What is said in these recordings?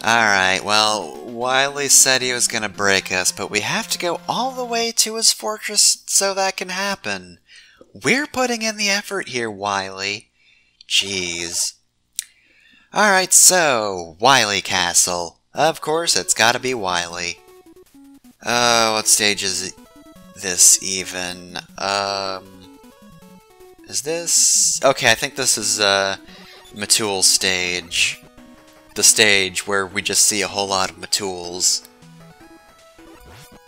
Alright, well, Wily said he was gonna break us, but we have to go all the way to his fortress so that can happen. We're putting in the effort here, Wily. Jeez. Alright, so, Wily Castle. Of course, it's gotta be Wily. What stage is this even? Is this... Okay, I think this is, Matool's stage. The stage where we just see a whole lot of Matools.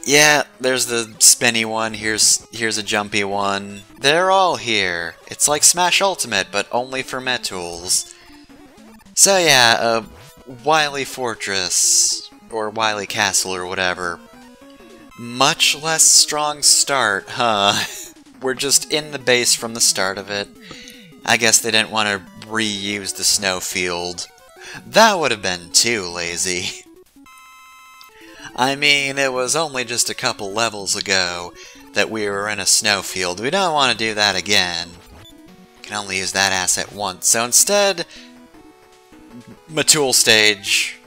Yeah, there's the spinny one, here's a jumpy one. They're all here. It's like Smash Ultimate, but only for Matools. So yeah, Wily Fortress, or Wily Castle, or whatever. Much less strong start, huh? We're just in the base from the start of it. I guess they didn't want to reuse the snowfield. That would have been too lazy. I mean, it was only just a couple levels ago that we were in a snowfield. We don't want to do that again. Can only use that asset once. So instead, Matool stage.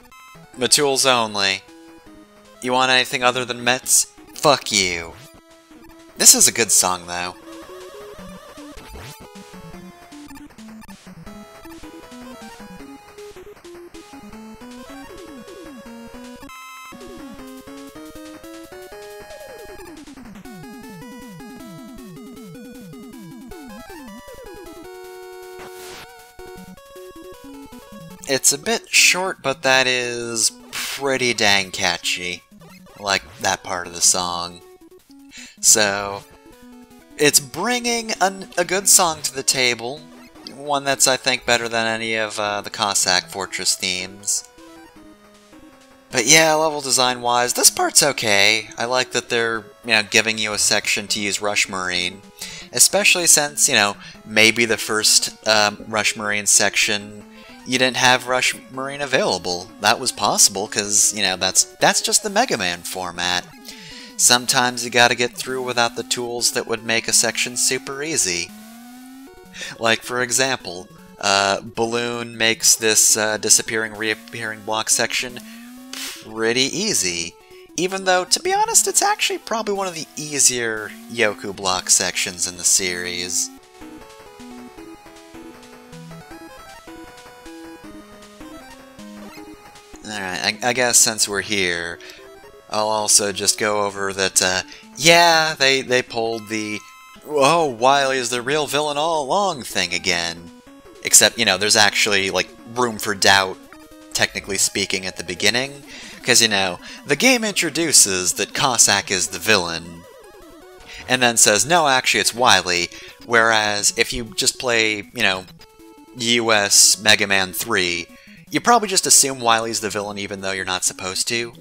Matools only. You want anything other than Mets? Fuck you. This is a good song, though. It's a bit short, but that is pretty dang catchy. I like that part of the song. So, it's bringing a good song to the table. One that's, I think, better than any of the Cossack Fortress themes. But yeah, level design-wise, this part's okay. I like that they're, giving you a section to use Rush Marine. Especially since, maybe the first Rush Marine section, you didn't have Rush Marine available. That was possible, because, that's just the Mega Man format. Sometimes you gotta get through without the tools that would make a section super easy. Like, for example, Balloon makes this disappearing, reappearing block section pretty easy. Even though, to be honest, it's actually probably one of the easier Yoku block sections in the series. Alright, I guess since we're here, I'll also just go over that, yeah, they pulled the, oh, Wily is the real villain all along thing again. Except, there's actually, like, room for doubt, technically speaking, at the beginning. Because, the game introduces that Cossack is the villain, and then says, no, actually, it's Wily. Whereas, if you just play, US Mega Man 3, you probably just assume Wily's the villain even though you're not supposed to.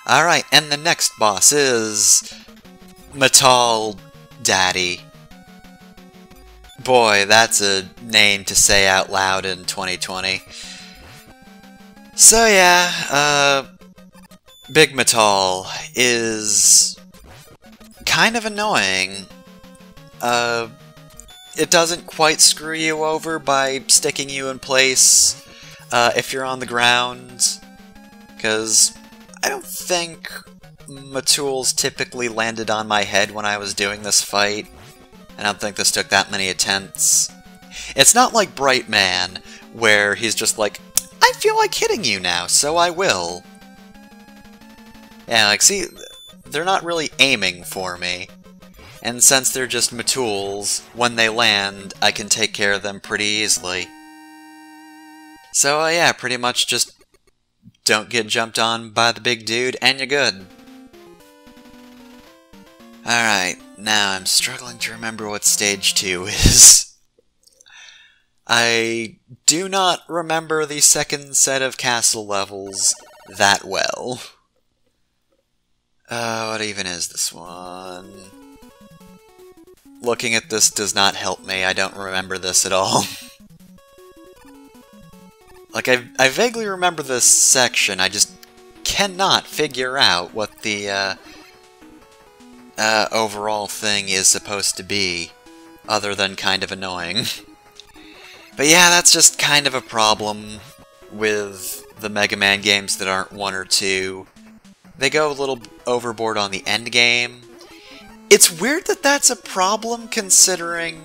Alright, and the next boss is... Metal Daddy. Boy, that's a name to say out loud in 2020. So yeah, Big Metal is kind of annoying. It doesn't quite screw you over by sticking you in place if you're on the ground, because I don't think Matools typically landed on my head when I was doing this fight. I don't think this took that many attempts. It's not like Bright Man, where he's just like, I feel like hitting you now, so I will. Yeah, like, see, they're not really aiming for me. And since they're just Matools, when they land, I can take care of them pretty easily. So, yeah, pretty much just don't get jumped on by the big dude, and you're good. Alright, now I'm struggling to remember what stage 2 is. I do not remember the second set of castle levels that well. What even is this one? Looking at this does not help me, I don't remember this at all. Like, I vaguely remember this section, I just cannot figure out what the, overall thing is supposed to be, other than kind of annoying. But yeah, that's just kind of a problem with the Mega Man games that aren't 1 or 2. They go a little overboard on the end game. It's weird that that's a problem, considering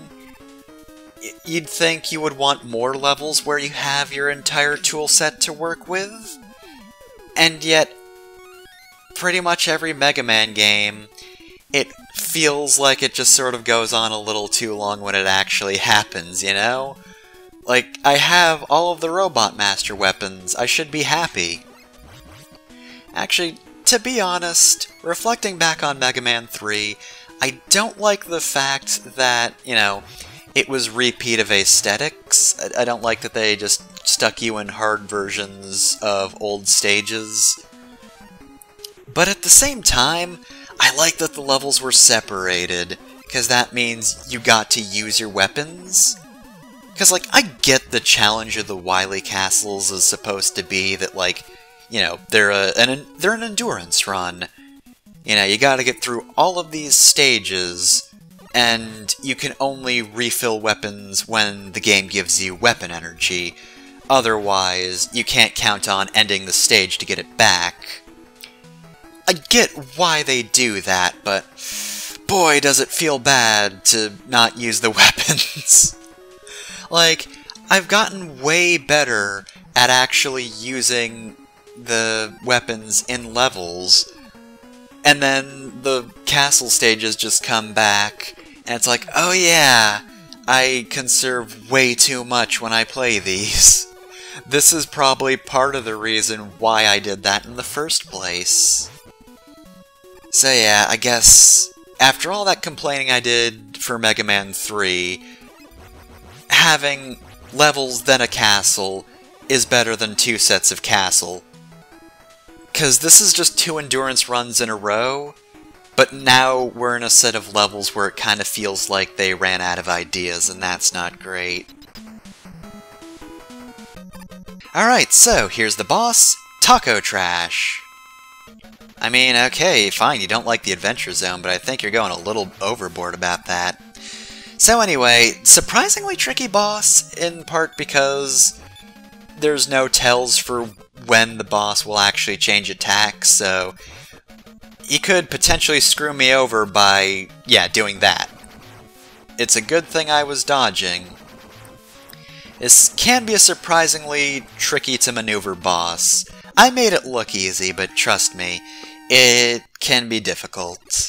you'd think you would want more levels where you have your entire tool set to work with. And yet, pretty much every Mega Man game, it feels like it just sort of goes on a little too long when it actually happens, you know? Like, I have all of the Robot Master weapons, I should be happy. Actually, to be honest, reflecting back on Mega Man 3, I don't like the fact that, you know, it was repeat of aesthetics. I don't like that they just stuck you in hard versions of old stages. But at the same time, I like that the levels were separated, because that means you got to use your weapons. Because, like, I get the challenge of the Wily Castles is supposed to be that, like, you know, they're an endurance run. You know, you gotta get through all of these stages, and you can only refill weapons when the game gives you weapon energy. Otherwise, you can't count on ending the stage to get it back. I get why they do that, but boy does it feel bad to not use the weapons. Like, I've gotten way better at actually using the weapons in levels, and then the castle stages just come back, and it's like, oh yeah, I conserve way too much when I play these. This is probably part of the reason why I did that in the first place. So yeah, I guess, after all that complaining I did for Mega Man 3, having levels then a castle is better than 2 sets of castle. Because this is just 2 endurance runs in a row, but now we're in a set of levels where it kind of feels like they ran out of ideas, and that's not great. Alright, so here's the boss, Taco Trash. I mean, okay, fine, you don't like the Adventure Zone, but I think you're going a little overboard about that. So anyway, surprisingly tricky boss, in part because there's no tells for when the boss will actually change attacks, so he could potentially screw me over by, yeah, doing that. It's a good thing I was dodging. This can be a surprisingly tricky to maneuver boss. I made it look easy, but trust me, it can be difficult.